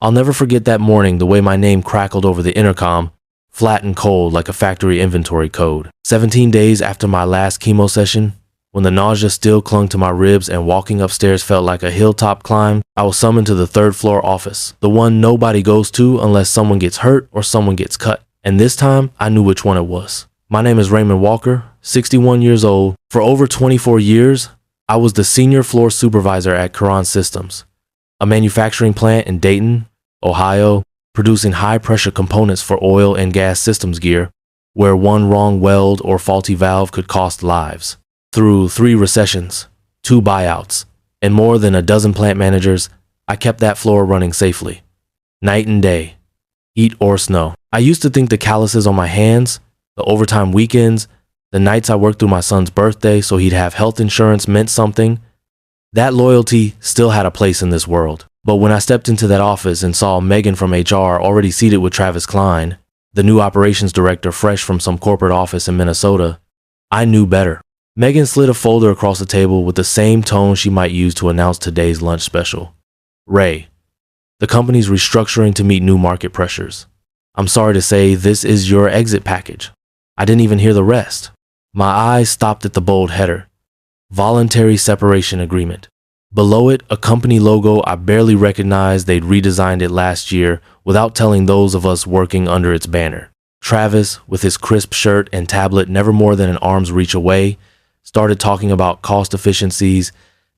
I'll never forget that morning, the way my name crackled over the intercom, flat and cold like a factory inventory code. 17 days after my last chemo session, when the nausea still clung to my ribs and walking upstairs felt like a hilltop climb, I was summoned to the third floor office, the one nobody goes to unless someone gets hurt or someone gets cut. And this time, I knew which one it was. My name is Raymond Walker, 61 years old. For over 24 years, I was the senior floor supervisor at Quran Systems, a manufacturing plant in Dayton, Ohio, producing high-pressure components for oil and gas systems gear, where one wrong weld or faulty valve could cost lives. Through 3 recessions, 2 buyouts, and more than a dozen plant managers, I kept that floor running safely. Night and day, heat or snow. I used to think the calluses on my hands, the overtime weekends, the nights I worked through my son's birthday so he'd have health insurance meant something. That loyalty still had a place in this world. But when I stepped into that office and saw Megan from HR already seated with Travis Klein, the new operations director fresh from some corporate office in Minnesota, I knew better. Megan slid a folder across the table with the same tone she might use to announce today's lunch special. Ray, the company's restructuring to meet new market pressures. I'm sorry to say this is your exit package. I didn't even hear the rest. My eyes stopped at the bold header. Voluntary separation agreement. Below it, a company logo I barely recognized. They'd redesigned it last year without telling those of us working under its banner. Travis, with his crisp shirt and tablet never more than an arm's reach away, started talking about cost efficiencies,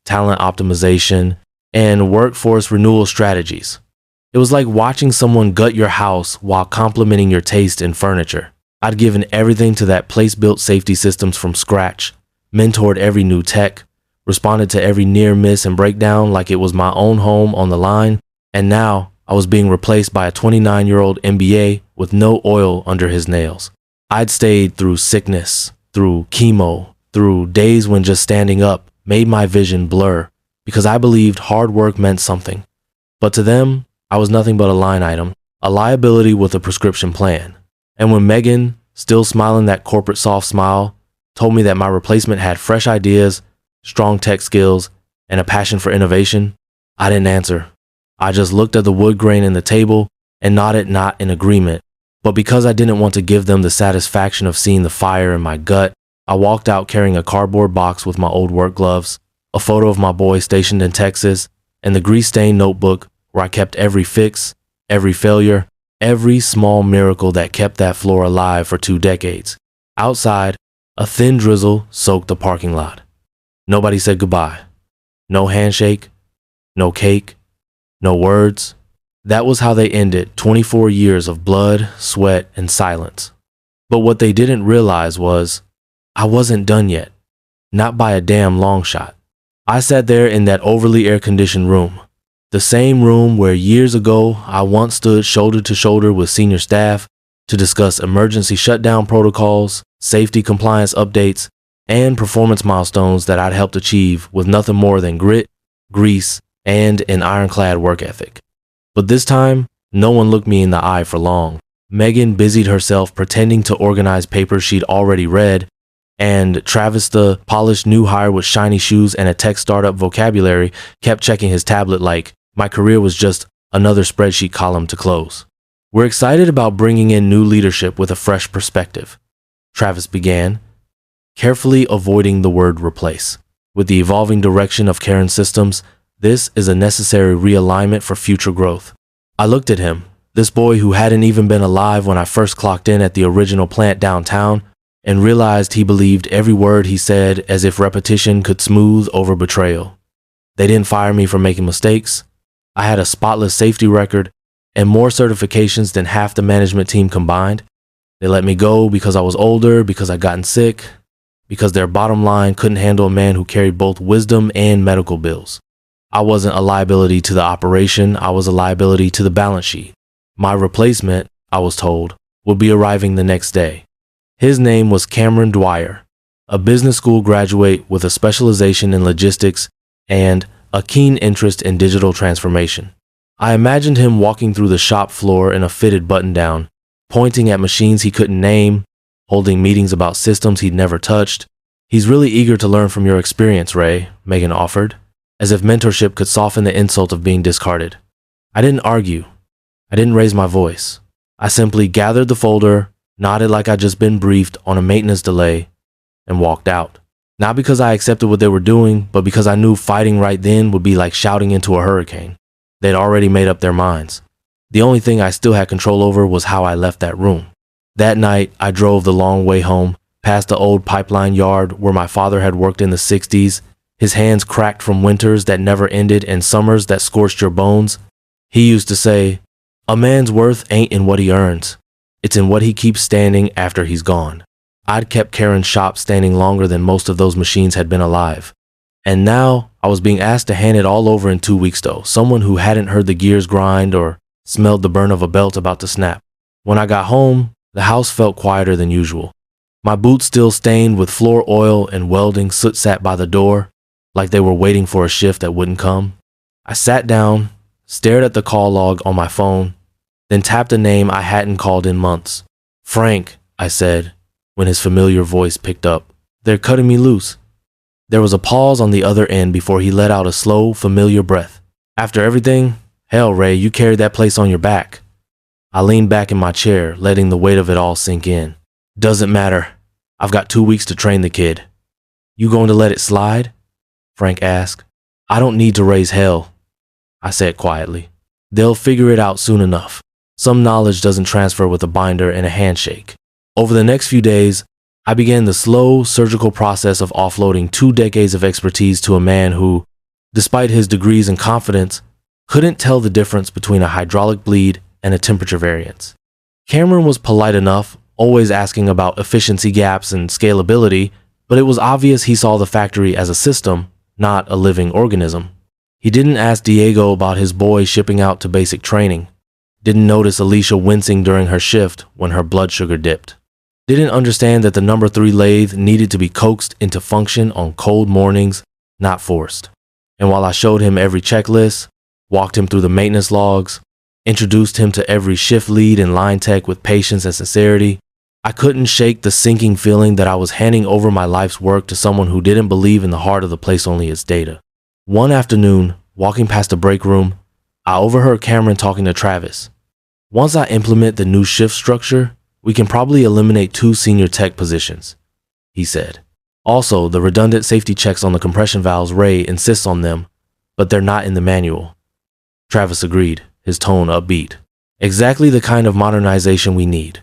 talent optimization, and workforce renewal strategies. It was like watching someone gut your house while complimenting your taste in furniture. I'd given everything to that place-built safety systems from scratch, mentored every new tech, responded to every near miss and breakdown like it was my own home on the line, and now I was being replaced by a 29-year-old MBA with no oil under his nails. I'd stayed through sickness, through chemo, through days when just standing up made my vision blur because I believed hard work meant something. But to them, I was nothing but a line item, a liability with a prescription plan. And when Megan, still smiling that corporate soft smile, told me that my replacement had fresh ideas, strong tech skills, and a passion for innovation, I didn't answer. I just looked at the wood grain in the table and nodded, not in agreement. But because I didn't want to give them the satisfaction of seeing the fire in my gut, I walked out carrying a cardboard box with my old work gloves, a photo of my boy stationed in Texas, and the grease-stained notebook where I kept every fix, every failure, every small miracle that kept that floor alive for 2 decades. Outside, a thin drizzle soaked the parking lot. Nobody said goodbye. No handshake, no cake, no words. That was how they ended 24 years of blood, sweat, and silence. But what they didn't realize was I wasn't done yet. Not by a damn long shot. I sat there in that overly air-conditioned room. The same room where years ago I once stood shoulder to shoulder with senior staff to discuss emergency shutdown protocols, safety compliance updates, and performance milestones that I'd helped achieve with nothing more than grit, grease, and an ironclad work ethic. But this time, no one looked me in the eye for long. Megan busied herself pretending to organize papers she'd already read, and Travis, the polished new hire with shiny shoes and a tech startup vocabulary, kept checking his tablet like my career was just another spreadsheet column to close. We're excited about bringing in new leadership with a fresh perspective, Travis began, carefully avoiding the word replace. With the evolving direction of Karen Systems, this is a necessary realignment for future growth. I looked at him, this boy who hadn't even been alive when I first clocked in at the original plant downtown, and realized he believed every word he said as if repetition could smooth over betrayal. They didn't fire me for making mistakes. I had a spotless safety record and more certifications than half the management team combined. They let me go because I was older, because I'd gotten sick, because their bottom line couldn't handle a man who carried both wisdom and medical bills. I wasn't a liability to the operation, I was a liability to the balance sheet. My replacement, I was told, would be arriving the next day. His name was Cameron Dwyer, a business school graduate with a specialization in logistics and a keen interest in digital transformation. I imagined him walking through the shop floor in a fitted button-down, pointing at machines he couldn't name, holding meetings about systems he'd never touched. He's really eager to learn from your experience, Ray, Megan offered, as if mentorship could soften the insult of being discarded. I didn't argue. I didn't raise my voice. I simply gathered the folder, nodded like I'd just been briefed on a maintenance delay, and walked out. Not because I accepted what they were doing, but because I knew fighting right then would be like shouting into a hurricane. They'd already made up their minds. The only thing I still had control over was how I left that room. That night, I drove the long way home, past the old pipeline yard where my father had worked in the 60s, his hands cracked from winters that never ended and summers that scorched your bones. He used to say, "A man's worth ain't in what he earns. It's in what he keeps standing after he's gone." I'd kept Karen's shop standing longer than most of those machines had been alive. And now I was being asked to hand it all over in 2 weeks though, someone who hadn't heard the gears grind or smelled the burn of a belt about to snap. When I got home, the house felt quieter than usual. My boots still stained with floor oil and welding soot sat by the door, like they were waiting for a shift that wouldn't come. I sat down, stared at the call log on my phone, then tapped a name I hadn't called in months. "Frank," I said, when his familiar voice picked up. "They're cutting me loose." There was a pause on the other end before he let out a slow, familiar breath. "After everything? Hell, Ray, you carried that place on your back." I leaned back in my chair, letting the weight of it all sink in. "Doesn't matter. I've got 2 weeks to train the kid." "You going to let it slide?" Frank asked. "I don't need to raise hell," I said quietly. "They'll figure it out soon enough. Some knowledge doesn't transfer with a binder and a handshake." Over the next few days, I began the slow, surgical process of offloading 2 decades of expertise to a man who, despite his degrees and confidence, couldn't tell the difference between a hydraulic bleed and a temperature variance. Cameron was polite enough, always asking about efficiency gaps and scalability, but it was obvious he saw the factory as a system, not a living organism. He didn't ask Diego about his boy shipping out to basic training, didn't notice Alicia wincing during her shift when her blood sugar dipped, didn't understand that the number 3 lathe needed to be coaxed into function on cold mornings, not forced. And while I showed him every checklist, walked him through the maintenance logs, introduced him to every shift lead and line tech with patience and sincerity, I couldn't shake the sinking feeling that I was handing over my life's work to someone who didn't believe in the heart of the place, only its data. One afternoon, walking past the break room, I overheard Cameron talking to Travis. "Once I implement the new shift structure, we can probably eliminate 2 senior tech positions," he said. "Also, the redundant safety checks on the compression valves, Ray insists on them, but they're not in the manual." Travis agreed, his tone upbeat. "Exactly the kind of modernization we need."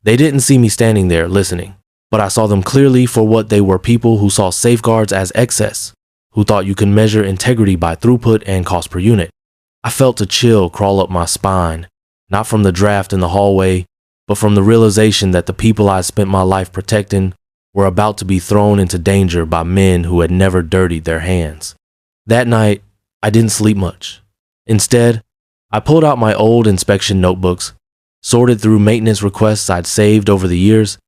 They didn't see me standing there listening, but I saw them clearly for what they were: people who saw safeguards as excess, who thought you could measure integrity by throughput and cost per unit. I felt a chill crawl up my spine, not from the draft in the hallway, but from the realization that the people I spent my life protecting were about to be thrown into danger by men who had never dirtied their hands. That night, I didn't sleep much. Instead, I pulled out my old inspection notebooks, sorted through maintenance requests I'd saved over the years,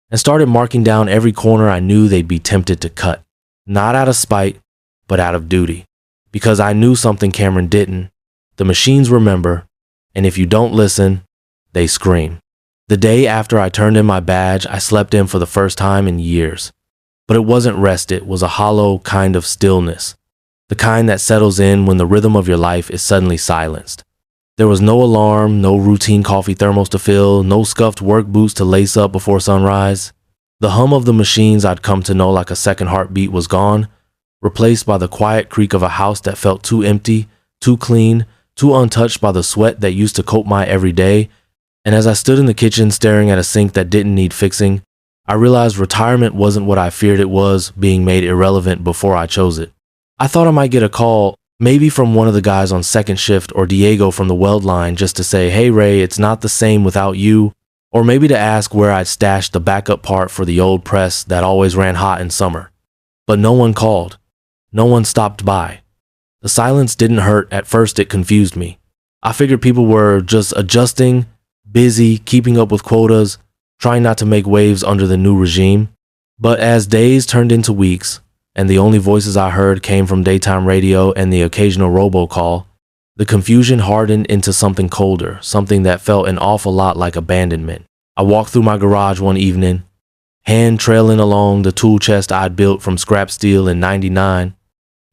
and started marking down every corner I knew they'd be tempted to cut. Not out of spite, but out of duty. Because I knew something Cameron didn't. The machines remember, and if you don't listen, they scream. The day after I turned in my badge, I slept in for the first time in years. But it wasn't rest, it was a hollow kind of stillness. The kind that settles in when the rhythm of your life is suddenly silenced. There was no alarm, no routine coffee thermos to fill, no scuffed work boots to lace up before sunrise. The hum of the machines I'd come to know like a second heartbeat was gone, replaced by the quiet creak of a house that felt too empty, too clean, too untouched by the sweat that used to coat my every day. And as I stood in the kitchen staring at a sink that didn't need fixing, I realized retirement wasn't what I feared it was, being made irrelevant before I chose it. I thought I might get a call, maybe from one of the guys on second shift or Diego from the weld line, just to say, "Hey Ray, it's not the same without you," or maybe to ask where I'd stashed the backup part for the old press that always ran hot in summer. But no one called. No one stopped by. The silence didn't hurt. At first it confused me. I figured people were just adjusting, busy, keeping up with quotas, trying not to make waves under the new regime. But as days turned into weeks, and the only voices I heard came from daytime radio and the occasional robocall, the confusion hardened into something colder, something that felt an awful lot like abandonment. I walked through my garage one evening, hand trailing along the tool chest I'd built from scrap steel in '99,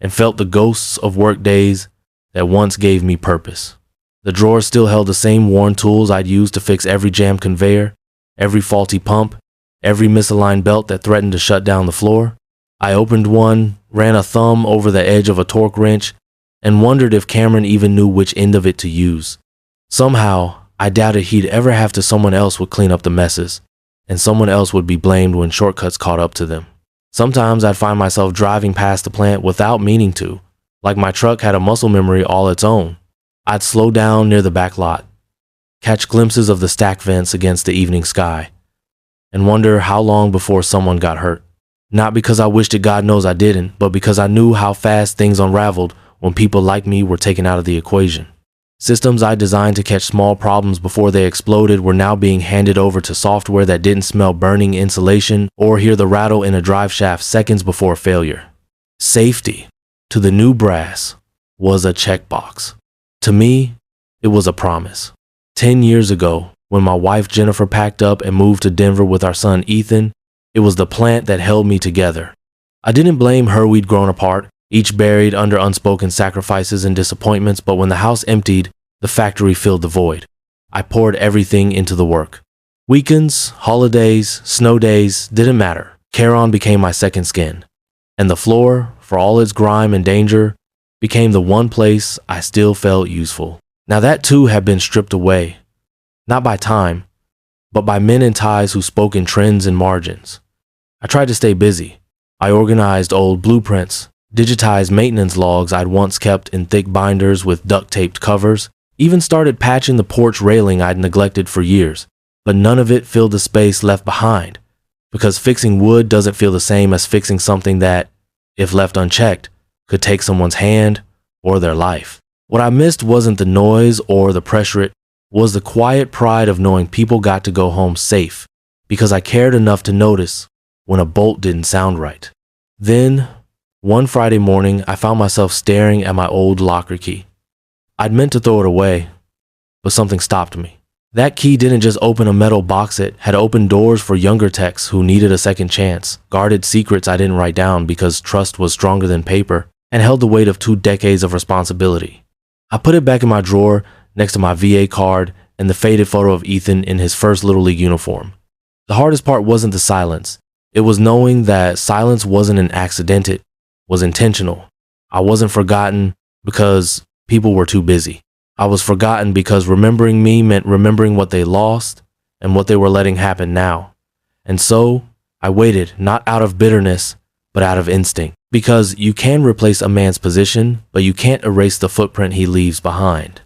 and felt the ghosts of work days that once gave me purpose. The drawer still held the same worn tools I'd used to fix every jammed conveyor, every faulty pump, every misaligned belt that threatened to shut down the floor. I opened one, ran a thumb over the edge of a torque wrench, and wondered if Cameron even knew which end of it to use. Somehow, I doubted he'd ever have to someone else would clean up the messes, and someone else would be blamed when shortcuts caught up to them. Sometimes I'd find myself driving past the plant without meaning to, like my truck had a muscle memory all its own. I'd slow down near the back lot, catch glimpses of the stack vents against the evening sky, and wonder how long before someone got hurt. Not because I wished it, God knows I didn't, but because I knew how fast things unraveled when people like me were taken out of the equation. Systems I designed to catch small problems before they exploded were now being handed over to software that didn't smell burning insulation or hear the rattle in a drive shaft seconds before failure. Safety, to the new brass, was a checkbox. To me, it was a promise. 10 years ago, when my wife Jennifer packed up and moved to Denver with our son Ethan, it was the plant that held me together. I didn't blame her we'd grown apart, each buried under unspoken sacrifices and disappointments, but when the house emptied, the factory filled the void. I poured everything into the work. Weekends, holidays, snow days, didn't matter. Caron became my second skin. And the floor, for all its grime and danger, became the one place I still felt useful. Now that too had been stripped away, not by time, but by men in ties who spoke in trends and margins. I tried to stay busy. I organized old blueprints, digitized maintenance logs I'd once kept in thick binders with duct-taped covers, even started patching the porch railing I'd neglected for years, but none of it filled the space left behind, because fixing wood doesn't feel the same as fixing something that, if left unchecked, could take someone's hand or their life. What I missed wasn't the noise or the pressure, it was the quiet pride of knowing people got to go home safe, because I cared enough to notice when a bolt didn't sound right. Then, one Friday morning, I found myself staring at my old locker key. I'd meant to throw it away, but something stopped me. That key didn't just open a metal box, it had opened doors for younger techs who needed a second chance, guarded secrets I didn't write down because trust was stronger than paper, and held the weight of 2 decades of responsibility. I put it back in my drawer next to my VA card and the faded photo of Ethan in his first Little League uniform. The hardest part wasn't the silence. It was knowing that silence wasn't an accident, it was intentional. I wasn't forgotten because people were too busy. I was forgotten because remembering me meant remembering what they lost and what they were letting happen now. And so, I waited, not out of bitterness, but out of instinct. Because you can replace a man's position, but you can't erase the footprint he leaves behind.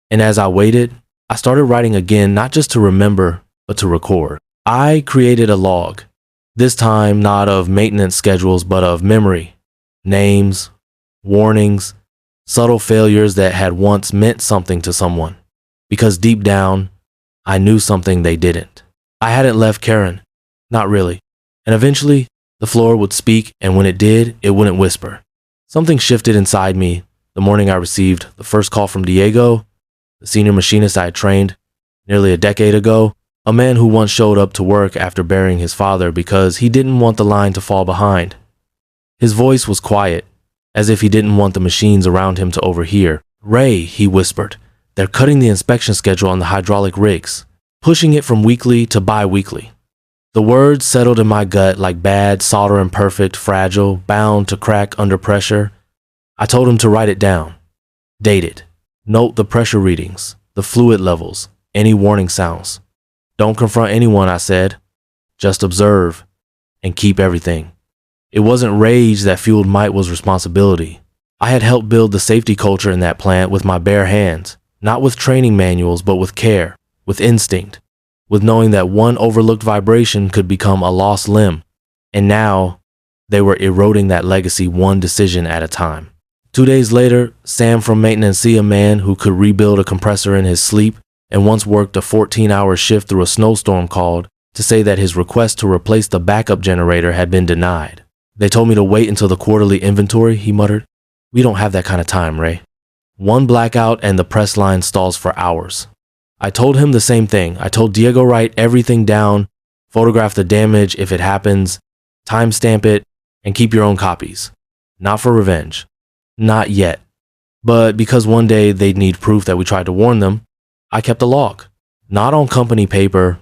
And as I waited, I started writing again, not just to remember, but to record. I created a log, this time not of maintenance schedules, but of memory, names, warnings, subtle failures that had once meant something to someone. Because deep down, I knew something they didn't. I hadn't left Karen, not really. And eventually, the floor would speak, and when it did, it wouldn't whisper. Something shifted inside me the morning I received the first call from Diego, the senior machinist I had trained nearly a decade ago, a man who once showed up to work after burying his father because he didn't want the line to fall behind. His voice was quiet, as if he didn't want the machines around him to overhear. "Ray," he whispered, "they're cutting the inspection schedule on the hydraulic rigs, pushing it from weekly to bi-weekly." The words settled in my gut like bad, solder imperfect, fragile, bound to crack under pressure. I told him to write it down. Date it. Note the pressure readings, the fluid levels, any warning sounds. Don't confront anyone, I said. Just observe and keep everything. It wasn't rage that fueled might, was responsibility. I had helped build the safety culture in that plant with my bare hands, not with training manuals, but with care, with instinct, with knowing that one overlooked vibration could become a lost limb. And now, they were eroding that legacy one decision at a time. 2 days later, Sam from maintenance, a man who could rebuild a compressor in his sleep and once worked a 14-hour shift through a snowstorm, called to say that his request to replace the backup generator had been denied. "They told me to wait until the quarterly inventory," he muttered. "We don't have that kind of time, Ray. One blackout and the press line stalls for hours." I told him the same thing. I told Diego, write everything down, photograph the damage if it happens, timestamp it, and keep your own copies. Not for revenge. Not yet. But because one day they'd need proof that we tried to warn them, I kept a log. Not on company paper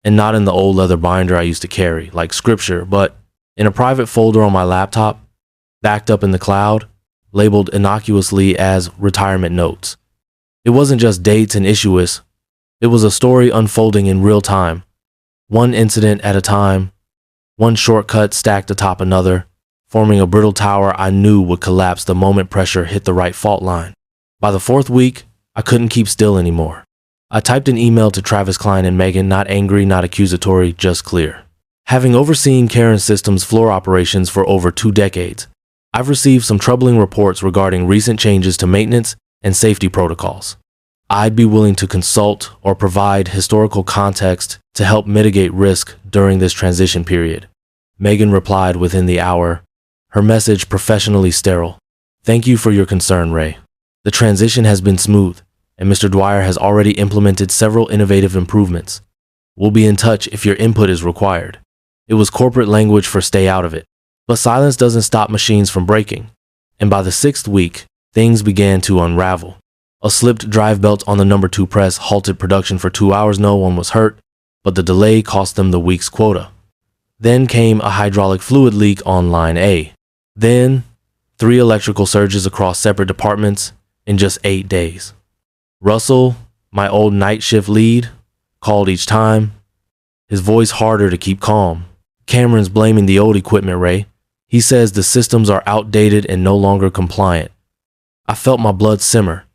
and not in the old leather binder I used to carry, like scripture, but in a private folder on my laptop, backed up in the cloud, labeled innocuously as retirement notes. It wasn't just dates and issues. It was a story unfolding in real time, one incident at a time, one shortcut stacked atop another, forming a brittle tower I knew would collapse the moment pressure hit the right fault line. By the fourth week, I couldn't keep still anymore. I typed an email to Travis Klein and Megan, not angry, not accusatory, just clear. Having overseen Karen Systems' floor operations for over 2 decades, I've received some troubling reports regarding recent changes to maintenance and safety protocols. I'd be willing to consult or provide historical context to help mitigate risk during this transition period. Megan replied within the hour, her message professionally sterile. Thank you for your concern, Ray. The transition has been smooth, and Mr. Dwyer has already implemented several innovative improvements. We'll be in touch if your input is required. It was corporate language for stay out of it. But silence doesn't stop machines from breaking. And by the 6th week, things began to unravel. A slipped drive belt on the number 2 press halted production for 2 hours. No one was hurt, but the delay cost them the week's quota. Then came a hydraulic fluid leak on line A. Then, 3 electrical surges across separate departments in just 8 days. Russell, my old night shift lead, called each time, his voice harder to keep calm. Cameron's blaming the old equipment, Ray. He says the systems are outdated and no longer compliant. I felt my blood simmer.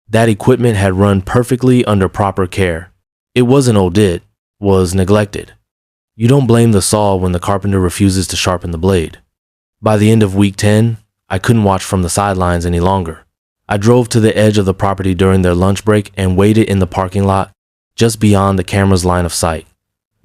That equipment had run perfectly under proper care. It wasn't old, it was neglected. You don't blame the saw when the carpenter refuses to sharpen the blade. By the end of week 10, I couldn't watch from the sidelines any longer. I drove to the edge of the property during their lunch break and waited in the parking lot, just beyond the camera's line of sight.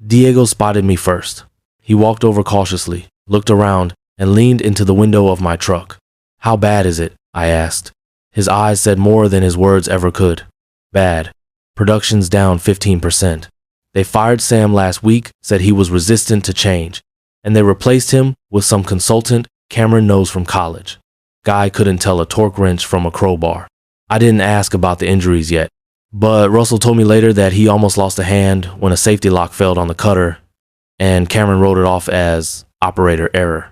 Diego spotted me first. He walked over cautiously, looked around, and leaned into the window of my truck. How bad is it? I asked. His eyes said more than his words ever could. Bad. Production's down 15%. They fired Sam last week, said he was resistant to change, and they replaced him with some consultant Cameron knows from college. Guy couldn't tell a torque wrench from a crowbar. I didn't ask about the injuries yet, but Russell told me later that he almost lost a hand when a safety lock failed on the cutter, and Cameron wrote it off as operator error.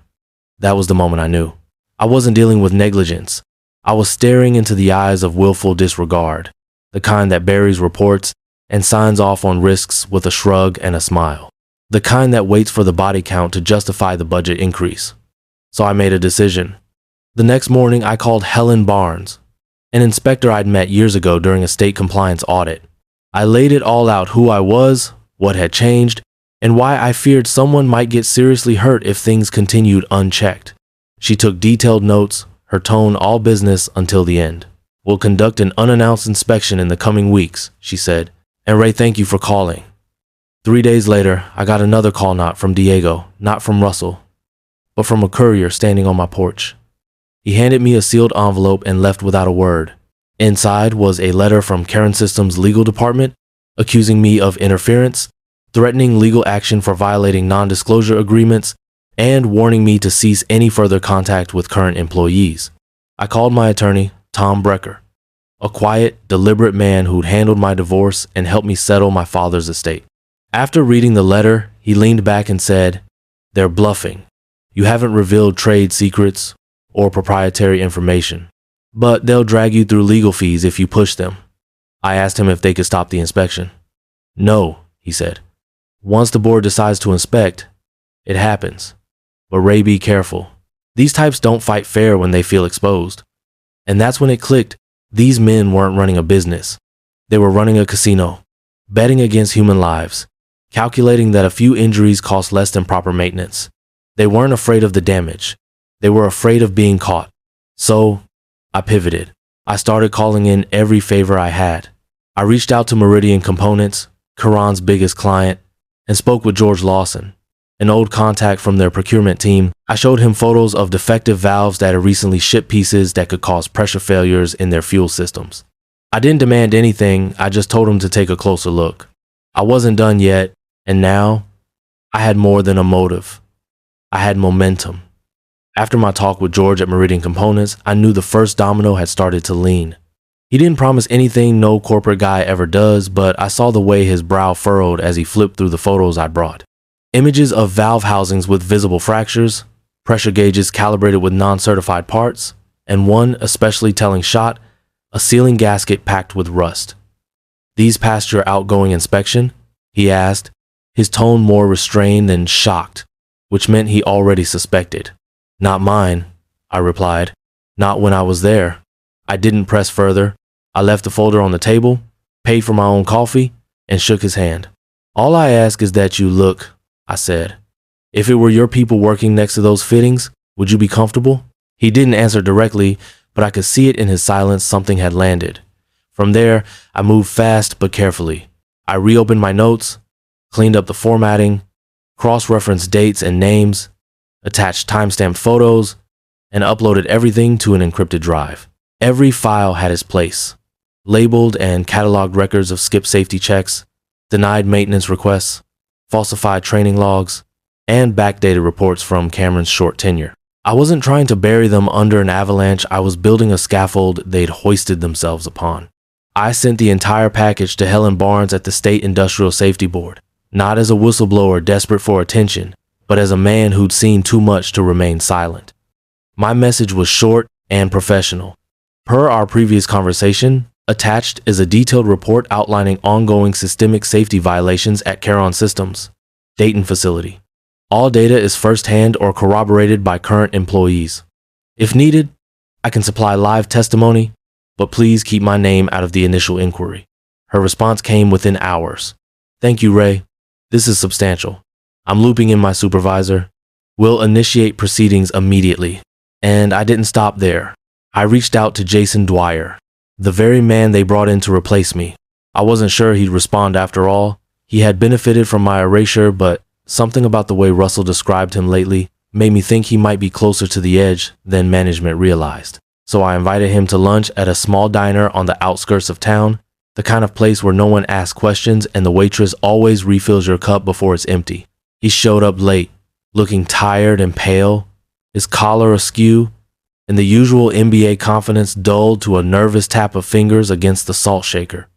That was the moment I knew. I wasn't dealing with negligence. I was staring into the eyes of willful disregard, the kind that buries reports and signs off on risks with a shrug and a smile, the kind that waits for the body count to justify the budget increase. So I made a decision. The next morning, I called Helen Barnes, an inspector I'd met years ago during a state compliance audit. I laid it all out: who I was, what had changed, and why I feared someone might get seriously hurt if things continued unchecked. She took detailed notes, her tone all business until the end. We'll conduct an unannounced inspection in the coming weeks, she said. And Ray, thank you for calling. 3 days later, I got another call, not from Diego, not from Russell, but from a courier standing on my porch. He handed me a sealed envelope and left without a word. Inside was a letter from Karen Systems' legal department, accusing me of interference, threatening legal action for violating non-disclosure agreements, and warning me to cease any further contact with current employees. I called my attorney, Tom Brecker, a quiet, deliberate man who'd handled my divorce and helped me settle my father's estate. After reading the letter, he leaned back and said, "They're bluffing. You haven't revealed trade secrets or proprietary information, but they'll drag you through legal fees if you push them." I asked him if they could stop the inspection. "No," he said. "Once the board decides to inspect, it happens. But Ray, be careful. These types don't fight fair when they feel exposed." And that's when it clicked. These men weren't running a business. They were running a casino, betting against human lives, calculating that a few injuries cost less than proper maintenance. They weren't afraid of the damage. They were afraid of being caught. So I pivoted. I started calling in every favor I had. I reached out to Meridian Components, Karan's biggest client, and spoke with George Lawson, an old contact from their procurement team. I showed him photos of defective valves that had recently shipped pieces that could cause pressure failures in their fuel systems. I didn't demand anything, I just told him to take a closer look. I wasn't done yet, and now I had more than a motive. I had momentum. After my talk with George at Meridian Components, I knew the first domino had started to lean. He didn't promise anything no corporate guy ever does, but I saw the way his brow furrowed as he flipped through the photos I brought. Images of valve housings with visible fractures, pressure gauges calibrated with non-certified parts, and one especially telling shot, a sealing gasket packed with rust. "These passed your outgoing inspection?" he asked, his tone more restrained than shocked, which meant he already suspected. "Not mine," I replied. "Not when I was there." I didn't press further. I left the folder on the table, paid for my own coffee, and shook his hand. "All I ask is that you look," I said. "If it were your people working next to those fittings, would you be comfortable?" He didn't answer directly, but I could see it in his silence something had landed. From there, I moved fast but carefully. I reopened my notes, cleaned up the formatting, cross-referenced dates and names, attached timestamped photos, and uploaded everything to an encrypted drive. Every file had its place, labeled and cataloged records of skip safety checks, denied maintenance requests, falsified training logs, and backdated reports from Cameron's short tenure. I wasn't trying to bury them under an avalanche. I was building a scaffold they'd hoisted themselves upon. I sent the entire package to Helen Barnes at the State Industrial Safety Board, not as a whistleblower desperate for attention, but as a man who'd seen too much to remain silent. My message was short and professional. Per our previous conversation, attached is a detailed report outlining ongoing systemic safety violations at Caron Systems, Dayton facility. All data is firsthand or corroborated by current employees. If needed, I can supply live testimony, but please keep my name out of the initial inquiry. Her response came within hours. "Thank you, Ray. This is substantial. I'm looping in my supervisor. We'll initiate proceedings immediately." And I didn't stop there. I reached out to Jason Dwyer, the very man they brought in to replace me. I wasn't sure he'd respond after all. He had benefited from my erasure, but something about the way Russell described him lately made me think he might be closer to the edge than management realized. So I invited him to lunch at a small diner on the outskirts of town, the kind of place where no one asks questions and the waitress always refills your cup before it's empty. He showed up late, looking tired and pale, his collar askew, and the usual NBA confidence dulled to a nervous tap of fingers against the salt shaker.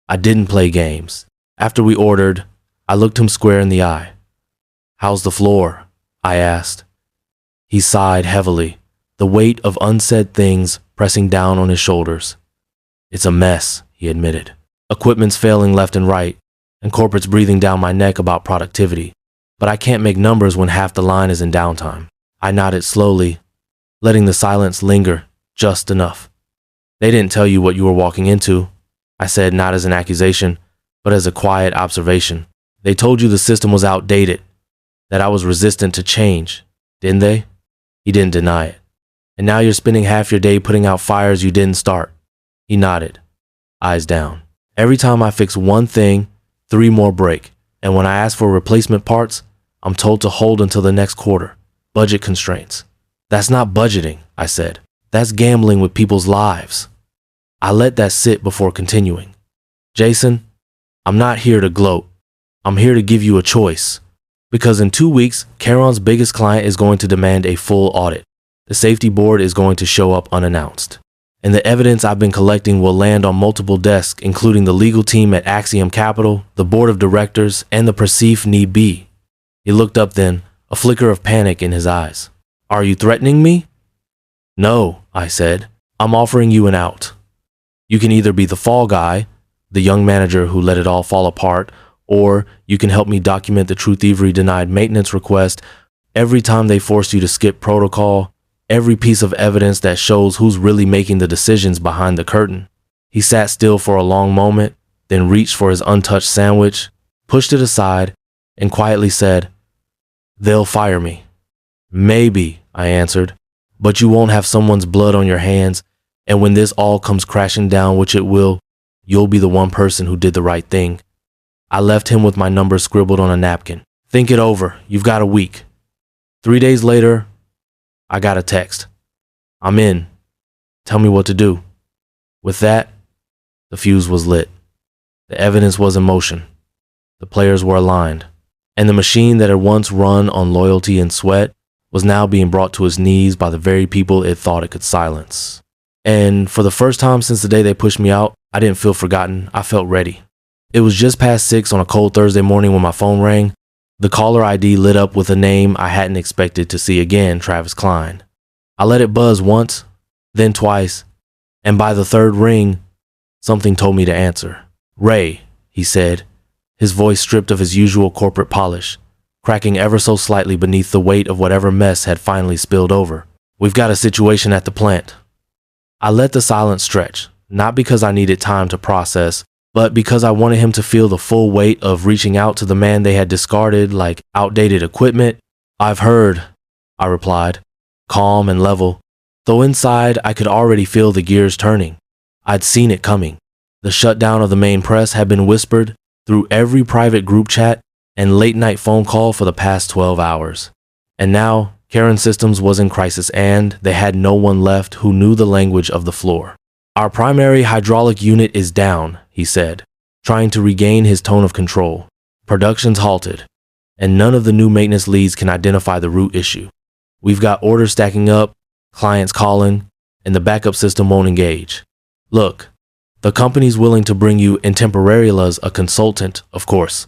I didn't play games. After we ordered, I looked him square in the eye. "How's the floor?" I asked. He sighed heavily, the weight of unsaid things pressing down on his shoulders. "It's a mess," he admitted. "Equipment's failing left and right, and corporate's breathing down my neck about productivity. But I can't make numbers when half the line is in downtime." I nodded slowly, letting the silence linger just enough. "They didn't tell you what you were walking into," I said, not as an accusation, but as a quiet observation. "They told you the system was outdated, that I was resistant to change, didn't they?" He didn't deny it. "And now you're spending half your day putting out fires you didn't start." He nodded, eyes down. "Every time I fix one thing, 3 more break. And when I ask for replacement parts, I'm told to hold until the next quarter. Budget constraints." "That's not budgeting," I said. "That's gambling with people's lives." I let that sit before continuing. "Jason, I'm not here to gloat. I'm here to give you a choice. Because in 2 weeks, Caron's biggest client is going to demand a full audit. The safety board is going to show up unannounced. And the evidence I've been collecting will land on multiple desks, including the legal team at Axiom Capital, the board of directors, and the perceived need be." He looked up then, a flicker of panic in his eyes. "Are you threatening me?" "No," I said. "I'm offering you an out. You can either be the fall guy, the young manager who let it all fall apart, or you can help me document the True Thievery denied maintenance request every time they force you to skip protocol, every piece of evidence that shows who's really making the decisions behind the curtain." He sat still for a long moment, then reached for his untouched sandwich, pushed it aside, and quietly said, "They'll fire me." "Maybe," I answered, "but you won't have someone's blood on your hands, and when this all comes crashing down, which it will, you'll be the one person who did the right thing." I left him with my number scribbled on a napkin. "Think it over. You've got a week." 3 days later, I got a text. "I'm in. Tell me what to do." With that, the fuse was lit. The evidence was in motion. The players were aligned. And the machine that had once run on loyalty and sweat was now being brought to its knees by the very people it thought it could silence. And for the first time since the day they pushed me out, I didn't feel forgotten. I felt ready. It was just past 6 on a cold Thursday morning when my phone rang. The caller ID lit up with a name I hadn't expected to see again, Travis Klein. I let it buzz once, then twice, and by the third ring, something told me to answer. "Ray," he said, his voice stripped of his usual corporate polish, cracking ever so slightly beneath the weight of whatever mess had finally spilled over. "We've got a situation at the plant." I let the silence stretch, not because I needed time to process, but because I wanted him to feel the full weight of reaching out to the man they had discarded like outdated equipment. "I've heard," I replied, calm and level, though inside I could already feel the gears turning. I'd seen it coming. The shutdown of the main press had been whispered through every private group chat and late-night phone call for the past 12 hours. And now, Karen Systems was in crisis and they had no one left who knew the language of the floor. "Our primary hydraulic unit is down," he said, trying to regain his tone of control. "Production's halted, and none of the new maintenance leads can identify the root issue. We've got orders stacking up, clients calling, and the backup system won't engage. Look, the company's willing to bring you Intemporarial as a consultant, of course.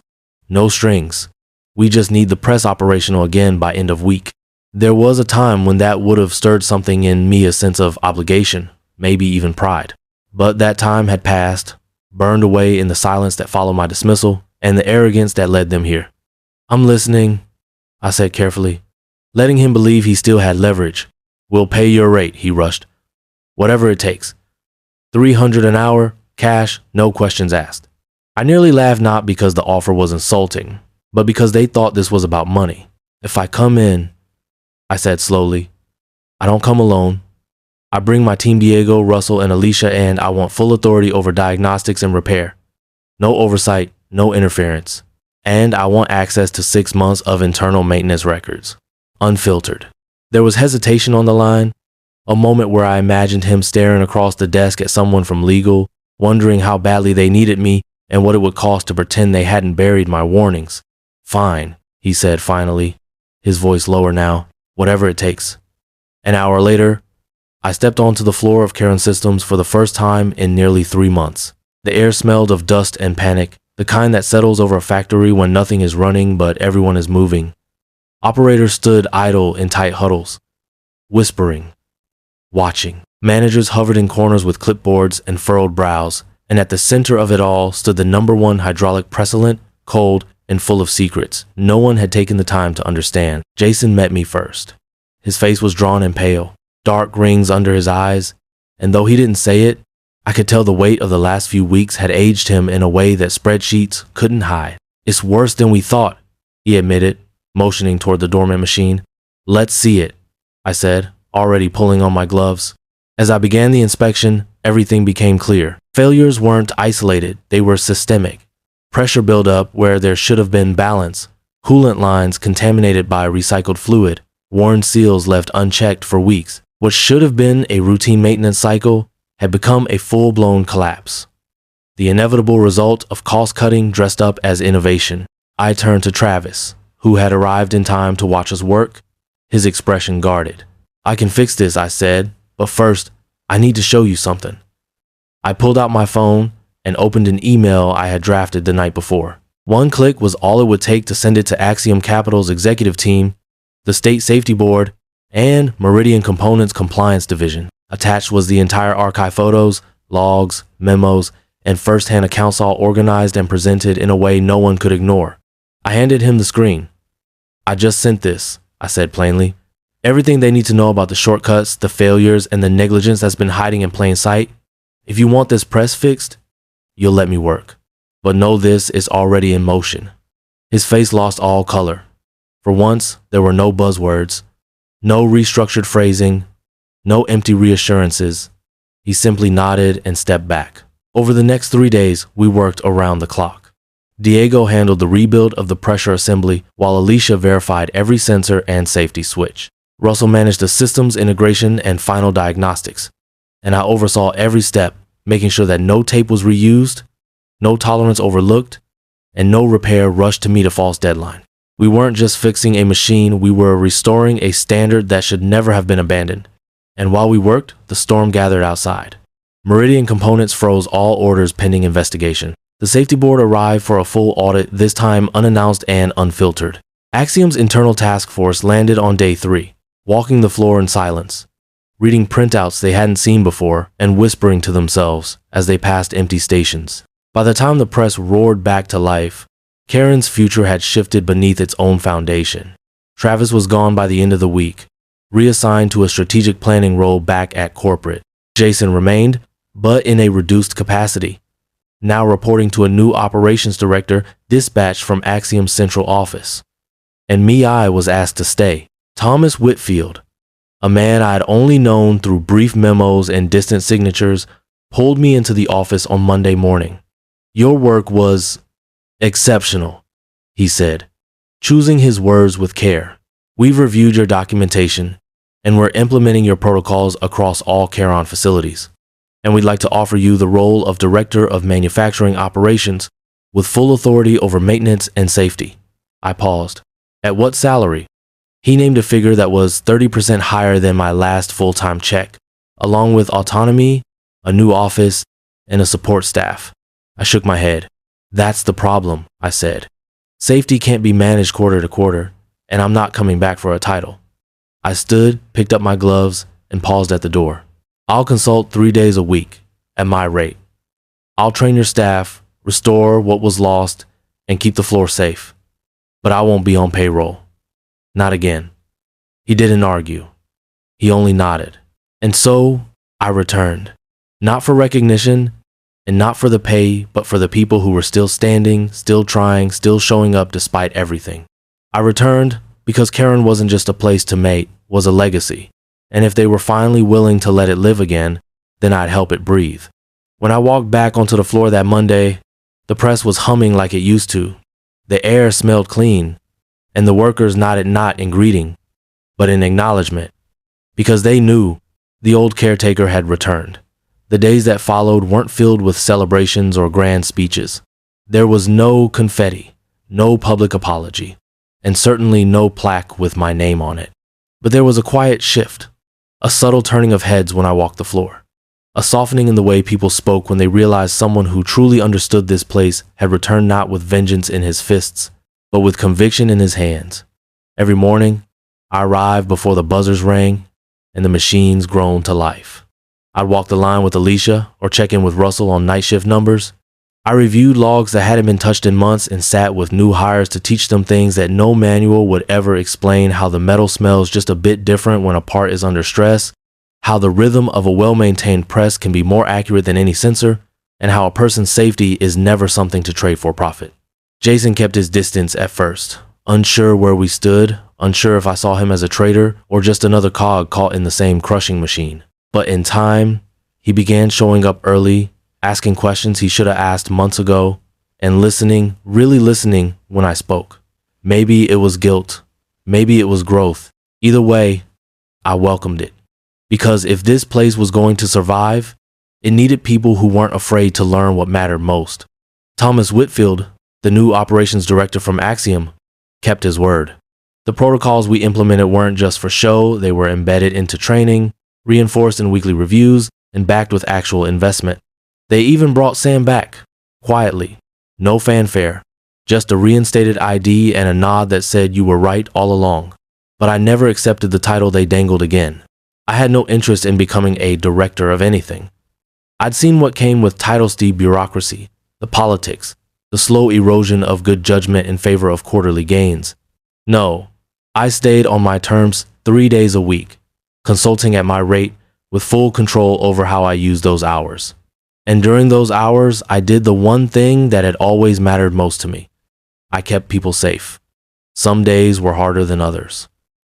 No strings. We just need the press operational again by end of week." There was a time when that would have stirred something in me, a sense of obligation, maybe even pride. But that time had passed, burned away in the silence that followed my dismissal and the arrogance that led them here. "I'm listening," I said carefully, letting him believe he still had leverage. "We'll pay your rate," he rushed. "Whatever it takes. $300 an hour, cash, no questions asked." I nearly laughed, not because the offer was insulting, but because they thought this was about money. "If I come in," I said slowly, "I don't come alone. I bring my team, Diego, Russell, and Alicia, and I want full authority over diagnostics and repair. No oversight, no interference. And I want access to 6 months of internal maintenance records. Unfiltered." There was hesitation on the line, a moment where I imagined him staring across the desk at someone from legal, wondering how badly they needed me and what it would cost to pretend they hadn't buried my warnings. "Fine," he said finally, his voice lower now. "Whatever it takes." An hour later, I stepped onto the floor of Karen Systems for the first time in nearly 3 months. The air smelled of dust and panic, the kind that settles over a factory when nothing is running but everyone is moving. Operators stood idle in tight huddles, whispering, watching. Managers hovered in corners with clipboards and furrowed brows, and at the center of it all stood the #1 hydraulic pressant, cold and full of secrets no one had taken the time to understand. Jason met me first. His face was drawn and pale, dark rings under his eyes, and though he didn't say it, I could tell the weight of the last few weeks had aged him in a way that spreadsheets couldn't hide. "It's worse than we thought," he admitted, motioning toward the dormant machine. "Let's see it," I said, already pulling on my gloves. As I began the inspection, everything became clear. Failures weren't isolated, they were systemic. Pressure buildup where there should have been balance, coolant lines contaminated by recycled fluid, worn seals left unchecked for weeks. What should have been a routine maintenance cycle had become a full-blown collapse. The inevitable result of cost-cutting dressed up as innovation. I turned to Travis, who had arrived in time to watch us work, his expression guarded. "I can fix this," I said, "but first, I need to show you something." I pulled out my phone and opened an email I had drafted the night before. One click was all it would take to send it to Axiom Capital's executive team, the State Safety Board, and Meridian Components Compliance Division. Attached was the entire archive: photos, logs, memos, and first-hand accounts, all organized and presented in a way no one could ignore. I handed him the screen. "I just sent this," I said plainly. "Everything they need to know about the shortcuts, the failures, and the negligence that's been hiding in plain sight. If you want this press fixed, you'll let me work. But know this is already in motion." His face lost all color. For once, there were no buzzwords, no restructured phrasing, no empty reassurances. He simply nodded and stepped back. Over the next 3 days, we worked around the clock. Diego handled the rebuild of the pressure assembly, while Alicia verified every sensor and safety switch. Russell managed the systems integration and final diagnostics, and I oversaw every step, making sure that no tape was reused, no tolerance overlooked, and no repair rushed to meet a false deadline. We weren't just fixing a machine, we were restoring a standard that should never have been abandoned. And while we worked, the storm gathered outside. Meridian Components froze all orders pending investigation. The safety board arrived for a full audit, this time unannounced and unfiltered. Axiom's internal task force landed on day 3, walking the floor in silence, reading printouts they hadn't seen before and whispering to themselves as they passed empty stations. By the time the press roared back to life, Karen's future had shifted beneath its own foundation. Travis was gone by the end of the week, reassigned to a strategic planning role back at corporate. Jason remained, but in a reduced capacity, now reporting to a new operations director dispatched from Axiom's central office. And I was asked to stay. Thomas Whitfield, a man I had only known through brief memos and distant signatures, pulled me into the office on Monday morning. "Your work was exceptional," he said, choosing his words with care. "We've reviewed your documentation, and we're implementing your protocols across all Charon facilities. And we'd like to offer you the role of Director of Manufacturing Operations with full authority over maintenance and safety." I paused. "At what salary?" He named a figure that was 30% higher than my last full-time check, along with autonomy, a new office, and a support staff. I shook my head. "That's the problem," I said. "Safety can't be managed quarter to quarter, and I'm not coming back for a title." I stood, picked up my gloves, and paused at the door. "I'll consult 3 days a week, at my rate. I'll train your staff, restore what was lost, and keep the floor safe. But I won't be on payroll. Not again." He didn't argue. He only nodded. And so I returned. Not for recognition, and not for the pay, but for the people who were still standing, still trying, still showing up despite everything. I returned because Karen wasn't just a place to mate, was a legacy. And if they were finally willing to let it live again, then I'd help it breathe. When I walked back onto the floor that Monday, the press was humming like it used to. The air smelled clean, and the workers nodded not in greeting, but in acknowledgement, because they knew the old caretaker had returned. The days that followed weren't filled with celebrations or grand speeches. There was no confetti, no public apology, and certainly no plaque with my name on it. But there was a quiet shift, a subtle turning of heads when I walked the floor, a softening in the way people spoke when they realized someone who truly understood this place had returned not with vengeance in his fists, but with conviction in his hands. Every morning, I arrived before the buzzers rang and the machines groaned to life. I'd walk the line with Alicia or check in with Russell on night shift numbers. I reviewed logs that hadn't been touched in months and sat with new hires to teach them things that no manual would ever explain: how the metal smells just a bit different when a part is under stress, how the rhythm of a well-maintained press can be more accurate than any sensor, and how a person's safety is never something to trade for profit. Jason kept his distance at first, unsure where we stood, unsure if I saw him as a traitor or just another cog caught in the same crushing machine. But in time, he began showing up early, asking questions he should have asked months ago, and listening, really listening when I spoke. Maybe it was guilt, maybe it was growth. Either way, I welcomed it. Because if this place was going to survive, it needed people who weren't afraid to learn what mattered most. Thomas Whitfield, the new operations director from Axiom, kept his word. The protocols we implemented weren't just for show, they were embedded into training, reinforced in weekly reviews, and backed with actual investment. They even brought Sam back, quietly, no fanfare, just a reinstated ID and a nod that said you were right all along. But I never accepted the title they dangled again. I had no interest in becoming a director of anything. I'd seen what came with title-steep bureaucracy, the politics, the slow erosion of good judgment in favor of quarterly gains. No, I stayed on my terms 3 days a week, consulting at my rate with full control over how I used those hours. And during those hours, I did the one thing that had always mattered most to me. I kept people safe. Some days were harder than others.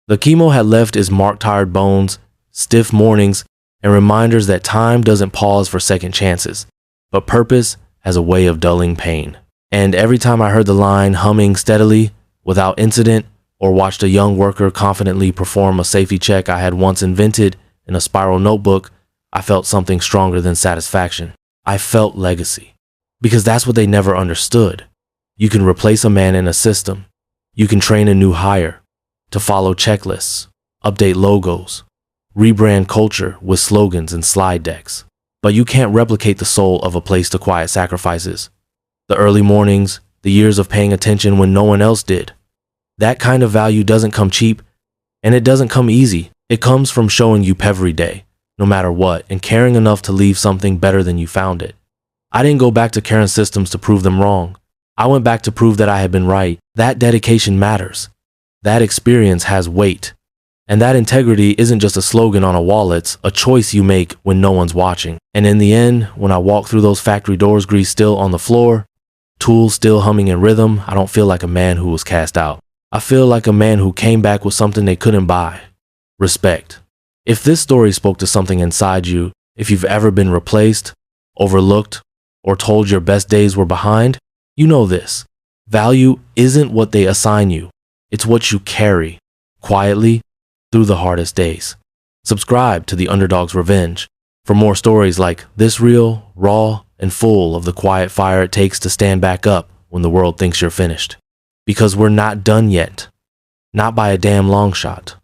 The chemo had left its mark-tired bones, stiff mornings, and reminders that time doesn't pause for second chances, but purpose has a way of dulling pain. And every time I heard the line humming steadily, without incident, or watched a young worker confidently perform a safety check I had once invented in a spiral notebook, I felt something stronger than satisfaction. I felt legacy. Because that's what they never understood. You can replace a man in a system, You can train a new hire to follow checklists, update logos, rebrand culture with slogans and slide decks. But you can't replicate the soul of a place to quiet sacrifices. The early mornings, the years of paying attention when no one else did. That kind of value doesn't come cheap, and it doesn't come easy. It comes from showing up every day, no matter what, and caring enough to leave something better than you found it. I didn't go back to Karen's systems to prove them wrong. I went back to prove that I had been right. That dedication matters. That experience has weight. And that integrity isn't just a slogan on a wall, it's a choice you make when no one's watching. And in the end, when I walk through those factory doors, grease still on the floor, tools still humming in rhythm, I don't feel like a man who was cast out. I feel like a man who came back with something they couldn't buy. Respect. If this story spoke to something inside you, if you've ever been replaced, overlooked, or told your best days were behind, you know this. Value isn't what they assign you. It's what you carry, quietly, through the hardest days. Subscribe to the Underdog's Revenge for more stories like this, real, raw, and full of the quiet fire it takes to stand back up when the world thinks you're finished. Because we're not done yet. Not by a damn long shot.